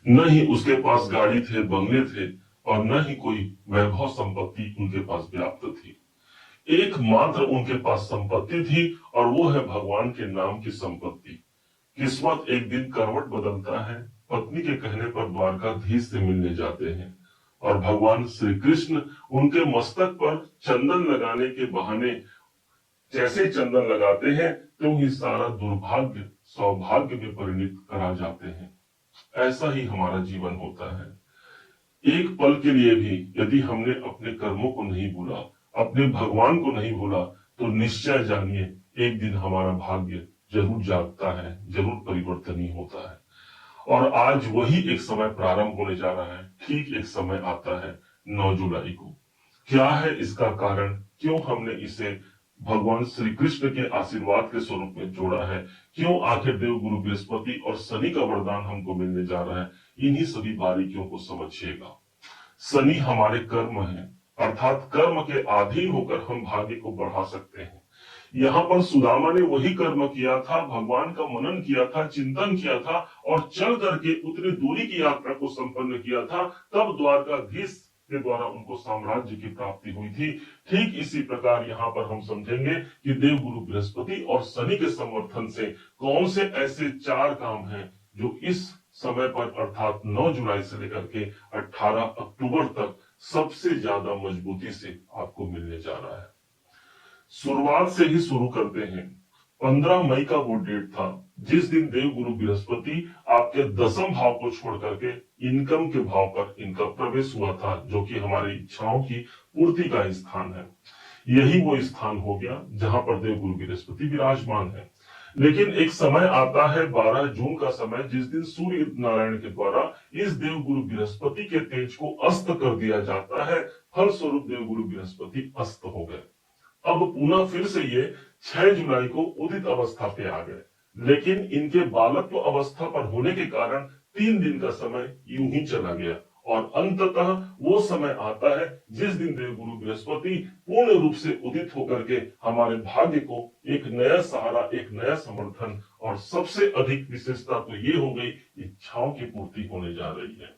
न ही उसके पास गाड़ी थे, बंगले थे, और न ही कोई वैभव संपत्ति उनके पास व्याप्त थी। एकमात्र उनके पास संपत्ति थी, और वो है भगवान के नाम की संपत्ति। किस्मत एक दिन करवट बदलता है। पत्नी के कहने पर द्वारकाधीश से मिलने जाते हैं, और भगवान श्री कृष्ण उनके मस्तक पर चंदन लगाने के बहाने जैसे चंदन लगाते हैं तो ही सारा दुर्भाग्य सौभाग्य में परिणत करा जाते हैं। ऐसा ही हमारा जीवन होता है। एक पल के लिए भी यदि हमने अपने कर्मों को नहीं भूला, अपने भगवान को नहीं भूला, तो निश्चय जानिए एक दिन हमारा भाग्य जरूर जागता है, जरूर परिवर्तनीय होता है। और आज वही एक समय प्रारंभ होने जा रहा है। ठीक एक समय आता है 9 जुलाई को। क्या है इसका कारण? क्यों हमने इसे भगवान श्री कृष्ण के आशीर्वाद के स्वरूप में जोड़ा है? क्यों आखिर देव गुरु बृहस्पति और शनि का वरदान हमको मिलने जा रहा है? इन्हीं सभी बारीकियों को समझिएगा। शनि हमारे कर्म है, अर्थात कर्म के अधीन होकर हम भाग्य को बढ़ा सकते हैं। यहाँ पर सुदामा ने वही कर्म किया था, भगवान का मनन किया था, चिंतन किया था, और चल करके उतनी दूरी की यात्रा को संपन्न किया था। तब द्वारकाधीश के द्वारा उनको साम्राज्य की प्राप्ति हुई थी। ठीक इसी प्रकार यहाँ पर हम समझेंगे कि देव गुरु बृहस्पति और शनि के समर्थन से कौन से ऐसे 4 काम हैं जो इस समय पर अर्थात 9 जुलाई से लेकर के 18 अक्टूबर तक सबसे ज्यादा मजबूती से आपको मिलने जा रहा है। शुरुआत से ही शुरू करते हैं। 15 मई का वो डेट था जिस दिन देव गुरु बृहस्पति आपके 10वें भाव को छोड़ करके इनकम के भाव पर इनका प्रवेश हुआ था, जो कि हमारी इच्छाओं की पूर्ति का स्थान है। यही वो स्थान हो गया जहां पर देव गुरु बृहस्पति विराजमान है। लेकिन एक समय आता है 12 जून का समय, जिस दिन सूर्य नारायण के द्वारा इस देव गुरु बृहस्पति के तेज को अस्त कर दिया जाता है। फलस्वरूप देव गुरु बृहस्पति अस्त हो गए। अब पुनः फिर से ये 6 जुलाई को उदित अवस्था पे आ गए, लेकिन इनके बालत्व अवस्था पर होने के कारण 3 दिन का समय यूं ही चला गया, और अंततः वो समय आता है जिस दिन देव गुरु बृहस्पति पूर्ण रूप से उदित होकर के हमारे भाग्य को एक नया सहारा, एक नया समर्थन, और सबसे अधिक विशेषता तो ये हो गई, इच्छाओं की पूर्ति होने जा रही है।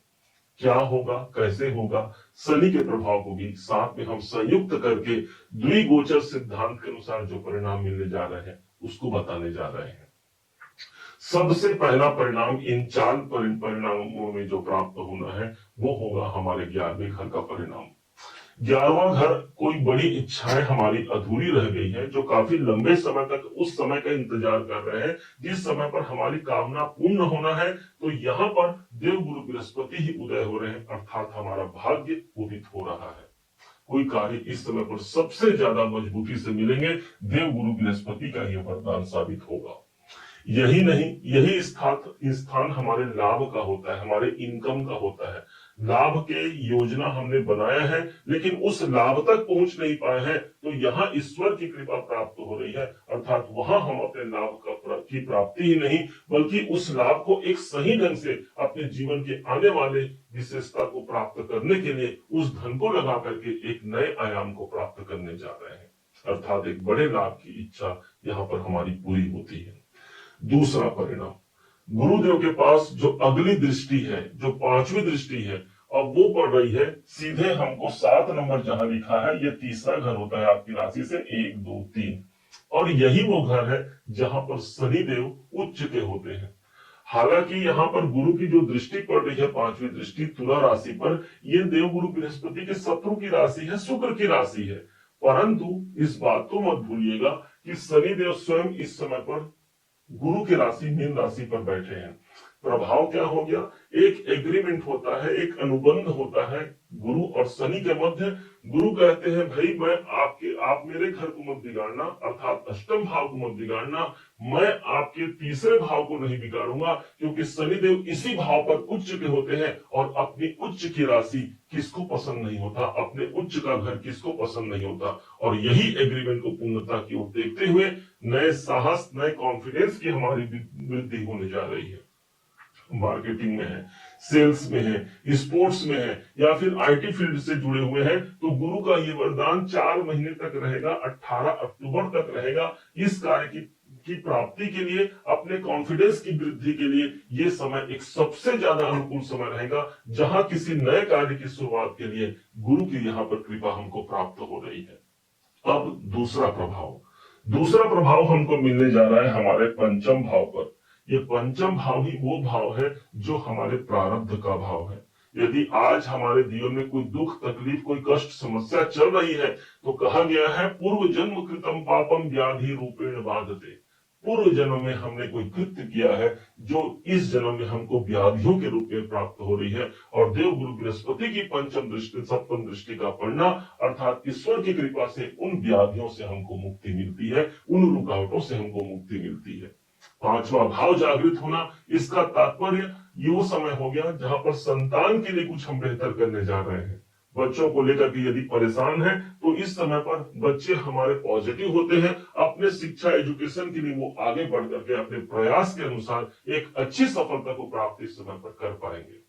क्या होगा, कैसे होगा, शनि के प्रभाव को भी साथ में हम संयुक्त करके द्विगोचर सिद्धांत के अनुसार जो परिणाम मिलने जा रहे हैं उसको बताने जा रहे हैं। सबसे पहला परिणाम इन 4 परिणामों में जो प्राप्त होना है वो होगा हमारे 11वें घर का परिणाम। 11वां घर कोई बड़ी इच्छाएं हमारी अधूरी रह गई है, जो काफी लंबे समय तक उस समय का इंतजार कर रहे हैं जिस समय पर हमारी कामना पूर्ण होना है। तो यहाँ पर देव गुरु बृहस्पति ही उदय हो रहे हैं, अर्थात हमारा भाग्य उदित हो रहा है। कोई कार्य इस समय पर सबसे ज्यादा मजबूती से मिलेंगे, देव गुरु बृहस्पति का यह वरदान साबित होगा। यही नहीं, यही स्थान हमारे लाभ का होता है, हमारे इनकम का होता है। लाभ के योजना हमने बनाया है, लेकिन उस लाभ तक पहुंच नहीं पाए हैं, तो यहाँ ईश्वर की कृपा प्राप्त हो रही है, अर्थात वहां हम अपने लाभ की प्राप्ति ही नहीं बल्कि उस लाभ को एक सही ढंग से अपने जीवन के आने वाले विशेषता को प्राप्त करने के लिए उस धन को लगा करके एक नए आयाम को प्राप्त करने जा रहे हैं, अर्थात एक बड़े लाभ की इच्छा यहाँ पर हमारी पूरी होती है। दूसरा परिणाम, गुरुदेव के पास जो अगली दृष्टि है, जो 5वीं दृष्टि है, अब वो पड़ रही है सीधे हमको 7 नंबर जहां लिखा है, ये तीसरा घर होता है आपकी राशि से, 1 2 3, और यही वो घर है जहां पर शनिदेव उच्च के होते हैं। हालांकि यहाँ पर गुरु की जो दृष्टि पड़ रही है, 5वीं दृष्टि तुला राशि पर, ये देव गुरु बृहस्पति के शत्रु की राशि है, शुक्र की राशि है। परंतु इस बात को मत भूलिएगा कि शनिदेव स्वयं इस समय पर गुरु की राशि मीन राशि पर बैठे हैं। प्रभाव क्या हो गया? एक एग्रीमेंट होता है, एक अनुबंध होता है गुरु और शनि के मध्य। गुरु कहते हैं भाई आप मेरे घर को मत बिगाड़ना, अर्थात अष्टम भाव को मत बिगाड़ना, मैं आपके तीसरे भाव को नहीं बिगाड़ूंगा, क्योंकि शनिदेव इसी भाव पर उच्च के होते हैं, और अपनी उच्च की राशि किसको पसंद नहीं होता, अपने उच्च का घर किसको पसंद नहीं होता। और यही एग्रीमेंट को पूर्णता की ओर देखते हुए नए साहस, नए कॉन्फिडेंस की हमारी वृद्धि होने जा रही है। मार्केटिंग में है, सेल्स में है, स्पोर्ट्स में है, या फिर आईटी फील्ड से जुड़े हुए हैं, तो गुरु का ये वरदान 4 महीने तक रहेगा, 18 अक्टूबर तक रहेगा। इस कार्य की की प्राप्ति के लिए, अपने कॉन्फिडेंस की वृद्धि के लिए ये समय एक सबसे ज्यादा अनुकूल समय रहेगा, जहां किसी नए कार्य की शुरुआत के लिए गुरु की यहाँ पर कृपा हमको प्राप्त हो रही है। अब दूसरा प्रभाव हमको मिलने जा रहा है हमारे पंचम भाव पर। ये पंचम भाव ही वो भाव है जो हमारे प्रारब्ध का भाव है। यदि आज हमारे जीवन में कोई दुख तकलीफ कोई कष्ट समस्या चल रही है तो कहा गया है पूर्व जन्म कृतम पापम व्याधि रूपेण बाधते। पूर्व जन्म में हमने कोई कृत्य किया है जो इस जन्म में हमको व्याधियों के रूप में प्राप्त हो रही है, और देव गुरु बृहस्पति की पंचम दृष्टि सप्तम दृष्टि का पढ़ना अर्थात ईश्वर की कृपा से उन व्याधियों से हमको मुक्ति मिलती है, उन रुकावटों से हमको मुक्ति मिलती है। पांचवा भाव जागृत होना, इसका तात्पर्य ये वो समय हो गया जहां पर संतान के लिए कुछ हम बेहतर करने जा रहे हैं। बच्चों को लेकर के यदि परेशान है तो इस समय पर बच्चे हमारे पॉजिटिव होते हैं, अपने शिक्षा एजुकेशन के लिए वो आगे बढ़ करके अपने प्रयास के अनुसार एक अच्छी सफलता को प्राप्त इस समय पर कर पाएंगे।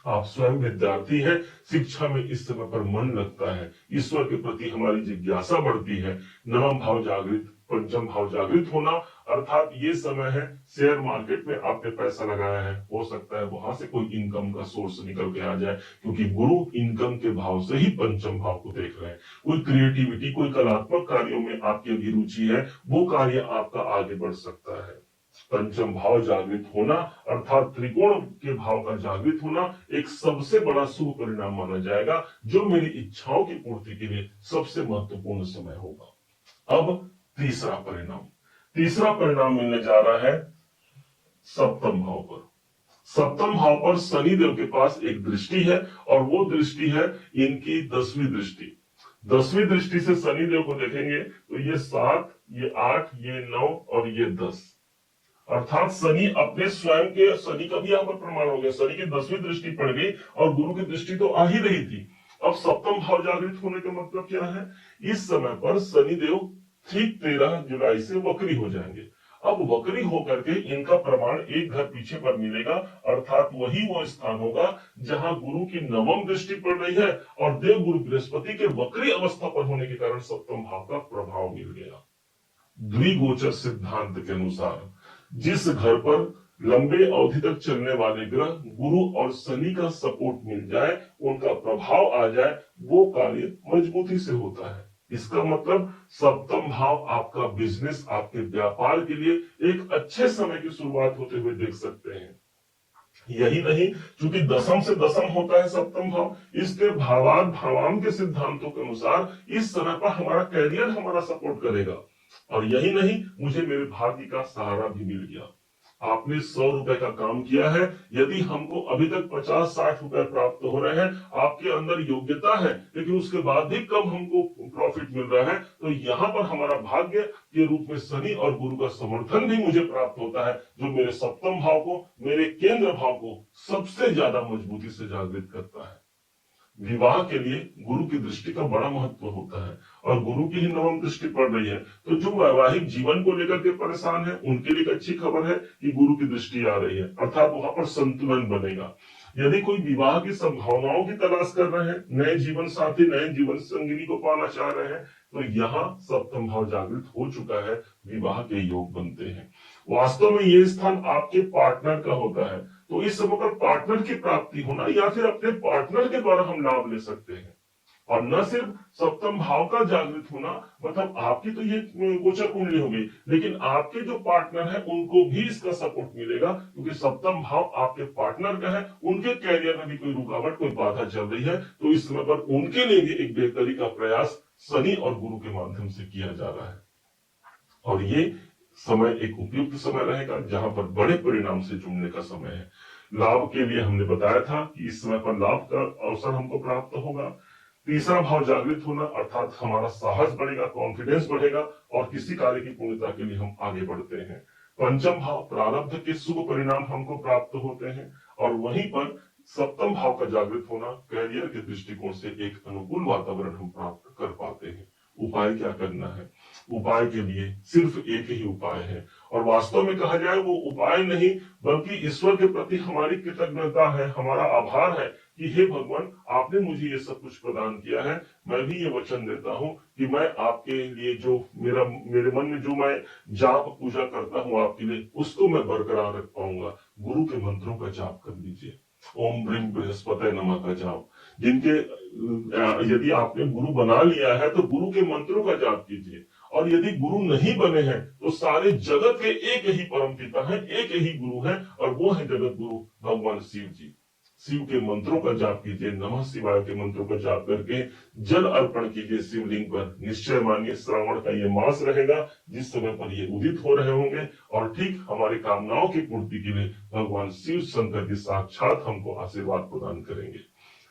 आप स्वयं विद्यार्थी हैं, शिक्षा में इस समय पर मन लगता है, ईश्वर के प्रति हमारी जिज्ञासा बढ़ती है। नवम भाव जागृत, पंचम भाव जागृत होना अर्थात ये समय है शेयर मार्केट में आपने पैसा लगाया है, हो सकता है वहां से कोई इनकम का सोर्स निकल के आ जाए, क्योंकि गुरु इनकम के भाव से ही पंचम भाव को देख रहे हैं। कोई क्रिएटिविटी कोई कलात्मक कार्यों में आपकी अभिरुचि है, वो कार्य आपका आगे बढ़ सकता है। पंचम भाव जागृत होना अर्थात त्रिकोण के भाव का जागृत होना एक सबसे बड़ा शुभ परिणाम माना जाएगा, जो मेरी इच्छाओं की पूर्ति के लिए सबसे महत्वपूर्ण समय होगा। अब तीसरा परिणाम मिलने जा रहा है सप्तम भाव पर। सप्तम भाव पर शनि देव के पास एक दृष्टि है, और वो दृष्टि है इनकी 10वीं दृष्टि। 10वीं दृष्टि से शनि देव को देखेंगे तो ये 7, ये 8, ये 9 और ये 10, अर्थात शनि अपने स्वयं के, शनि का भी यहाँ पर प्रमाण हो गया, शनि की 10वीं दृष्टि पड़ गई और गुरु की दृष्टि तो आ ही रही थी। अब सप्तम भाव जागृत होने का मतलब क्या है, इस समय पर शनि देव ठीक 13 जुलाई से वक्री हो जाएंगे। अब वक्री होकर के इनका प्रमाण एक घर पीछे पर मिलेगा, अर्थात वही वो स्थान होगा जहां गुरु की नवम दृष्टि पड़ रही है और देव गुरु बृहस्पति के वक्री अवस्था पर होने के कारण सप्तम भाव का प्रभाव मिल गया। द्विगोचर सिद्धांत के अनुसार जिस घर पर लंबे अवधि तक चलने वाले ग्रह गुरु और शनि का सपोर्ट मिल जाए, उनका प्रभाव आ जाए, वो कार्य मजबूती से होता है। इसका मतलब सप्तम भाव आपका बिजनेस, आपके व्यापार के लिए एक अच्छे समय की शुरुआत होते हुए देख सकते हैं। यही नहीं, क्योंकि दसम से दसम होता है सप्तम भाव, इसके भावान के सिद्धांतों के अनुसार इस समय पर हमारा कैरियर हमारा सपोर्ट करेगा। और यही नहीं, मुझे मेरे भाग्य का सहारा भी मिल गया। आपने 100 रुपए का काम किया है, यदि हमको अभी तक 50-60 रुपए प्राप्त हो रहे हैं, आपके अंदर योग्यता है लेकिन उसके बाद भी कम हमको प्रॉफिट मिल रहा है, तो यहाँ पर हमारा भाग्य के रूप में शनि और गुरु का समर्थन भी मुझे प्राप्त होता है, जो मेरे सप्तम भाव को, मेरे केंद्र भाव को सबसे ज्यादा मजबूती से जागृत करता है। विवाह के लिए गुरु की दृष्टि का बड़ा महत्व होता है, और गुरु की ही नवम दृष्टि पड़ रही है, तो जो वैवाहिक जीवन को लेकर के परेशान है उनके लिए अच्छी खबर है कि गुरु की दृष्टि आ रही है, अर्थात वहां पर संतुलन बनेगा। यदि कोई विवाह की संभावनाओं की तलाश कर रहे हैं, नए जीवन साथी नए जीवन संगिनी को पाना चाह रहे हैं, तो यहाँ सप्तम भाव जागृत हो चुका है, विवाह के योग बनते हैं। वास्तव में ये स्थान आपके पार्टनर का होता है, तो इस समय पर पार्टनर की प्राप्ति होना या फिर अपने पार्टनर के द्वारा हम लाभ ले सकते हैं। और न सिर्फ सप्तम भाव का जागृत होना, मतलब आपकी तो ये गोचर कुंडली होगी, लेकिन आपके जो पार्टनर है उनको भी इसका सपोर्ट मिलेगा, क्योंकि सप्तम भाव आपके पार्टनर का है। उनके कैरियर में भी कोई रुकावट कोई बाधा चल रही है, तो इस समय पर उनके लिए भी एक बेहतरी का प्रयास शनि और गुरु के माध्यम से किया जा रहा है। और ये समय एक उपयुक्त समय रहेगा जहां पर बड़े परिणाम से जुड़ने का समय है। लाभ के लिए हमने बताया था कि इस समय पर लाभ का अवसर हमको प्राप्त होगा। तीसरा भाव जागृत होना अर्थात हमारा साहस बढ़ेगा, कॉन्फिडेंस बढ़ेगा और किसी कार्य की पूर्णता के लिए हम आगे बढ़ते हैं। पंचम भाव प्रारब्ध के शुभ परिणाम हमको प्राप्त होते हैं, और वहीं पर सप्तम भाव का जागृत होना कैरियर के दृष्टिकोण से एक अनुकूल वातावरण हम प्राप्त कर पाते हैं। उपाय क्या करना है? उपाय के लिए सिर्फ एक ही उपाय है, और वास्तव में कहा जाए वो उपाय नहीं बल्कि ईश्वर के प्रति हमारी कृतज्ञता है, हमारा आभार है कि हे भगवान, आपने मुझे ये सब कुछ प्रदान किया है। मैं भी ये वचन देता हूँ कि मैं आपके लिए जो मेरे मन में जो मैं जाप पूजा करता हूँ आपके लिए, उसको मैं बरकरार रख पाऊंगा। गुरु के मंत्रों का जाप कर लीजिए। ओम ब्रीं बृहस्पति नमः का जाप, जिनके यदि आपने गुरु बना लिया है तो गुरु के मंत्रों का जाप कीजिए। और यदि गुरु नहीं बने हैं तो सारे जगत के एक ही परम पिता है, एक ही गुरु है, और वो है जगत गुरु भगवान शिव जी। शिव के मंत्रों का जाप कीजिए, नमः शिवाय के मंत्रों का जाप करके जल अर्पण कीजिए शिवलिंग पर। निश्चय मानिए श्रावण का ये मास रहेगा जिस समय पर ये उदित हो रहे होंगे, और ठीक हमारी कामनाओं की पूर्ति के लिए भगवान शिव शंकर जी साक्षात हमको आशीर्वाद प्रदान करेंगे।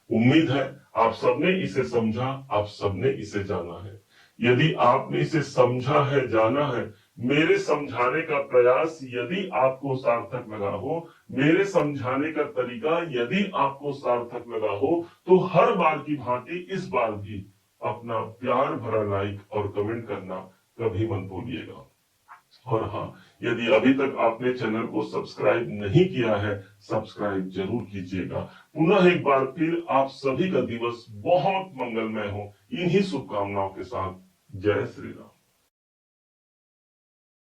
उम्मीद है आप सबने इसे समझा, आप सबने इसे जाना है। यदि आपने इसे समझा है, जाना है, मेरे समझाने का प्रयास यदि आपको सार्थक लगा हो, मेरे समझाने का तरीका यदि आपको सार्थक लगा हो, तो हर बार की भांति इस बार भी अपना प्यार भरा लाइक और कमेंट करना कभी मत भूलिएगा। और हाँ, यदि अभी तक आपने चैनल को सब्सक्राइब नहीं किया है, सब्सक्राइब जरूर कीजिएगा। पुनः एक बार फिर आप सभी का दिवस बहुत मंगलमय हो, इन्हीं शुभकामनाओं के साथ। जय श्री राम।